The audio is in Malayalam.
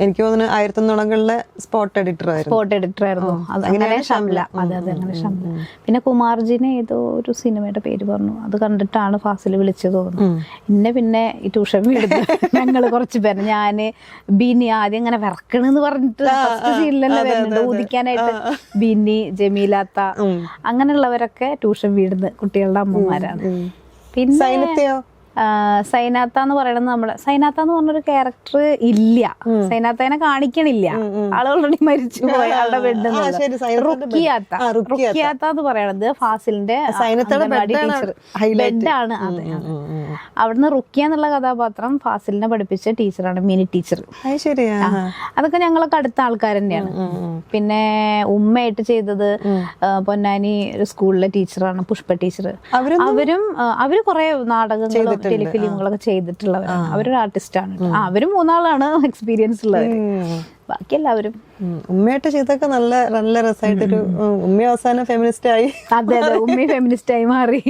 എനിക്ക് തോന്നുന്നു 1100കളിലെ സ്പോട്ട് എഡിറ്റർ ആയിരുന്നു. അങ്ങനെ ഷംല. അതെ അങ്ങനെ ഷംല. പിന്നെ കുമാർജിനെ ഏതോ ഒരു സിനിമയുടെ പേര് പറഞ്ഞു, അത് കണ്ടിട്ടാണ് ഫാസിൽ വിളിച്ചത് തോന്നുന്നു. പിന്നെ ഈ ട്യൂഷൻ വീടുന്നു ഞങ്ങള് കുറച്ച് പേര്, ഞാന് ബിനി ആദ്യം ഇങ്ങനെ വിറക്കണെന്ന് പറഞ്ഞിട്ട് ഫസ്റ്റ് സീനിലല്ലേ വരുന്നുണ്ട് ഊതിക്കാനായിട്ട്. ബിനി, ജമീലാത്ത അങ്ങനെയുള്ളവരൊക്കെ ട്യൂഷൻ വീടുന്ന് കുട്ടികളുടെ അമ്മമാരാണ്. പിന്നെ സൈനാത്ത എന്ന് പറയുന്നത് സൈനാത്ത എന്ന് പറഞ്ഞൊരു ക്യാരക്ടർ ഇല്ല, സൈനാത്തനെ കാണിക്കണില്ല, ആളുകളുടെ മരിച്ചു പോയ ആളുടെ ബെഡ്. റുക്കിയാത്ത എന്ന് പറയണത് ഫാസിലിന്റെ ടീച്ചർ ബെഡാണ്. അതെ അവിടുന്ന് റുക്കിയ എന്നുള്ള കഥാപാത്രം ഫാസിലിനെ പഠിപ്പിച്ച ടീച്ചറാണ്, മിനി ടീച്ചർ. അതൊക്കെ ഞങ്ങളൊക്കെ അടുത്ത ആൾക്കാർ തന്നെയാണ്. പിന്നെ ഉമ്മയായിട്ട് ചെയ്തത് പൊന്നാനി ഒരു സ്കൂളിലെ ടീച്ചറാണ്, പുഷ്പ ടീച്ചർ. അവര് കുറെ നാടകങ്ങളും ടെലിഫിലിമുകളൊക്കെ ചെയ്തിട്ടുള്ളവരാണ്. അവരൊരു ആർട്ടിസ്റ്റാണ്. അവരും 3 എക്സ്പീരിയൻസ് ഉള്ളവർ. ബാക്കി എല്ലാവരും ഉമ്മയായിട്ട് ചെയ്തൊക്കെ നല്ല രസമായിട്ടൊരു. ഉമ്മ അവസാനം ഫെമിനിസ്റ്റ് ആയി. അതെ ഉമ്മ ഫെമിനിസ്റ്റ് ആയി മാറി.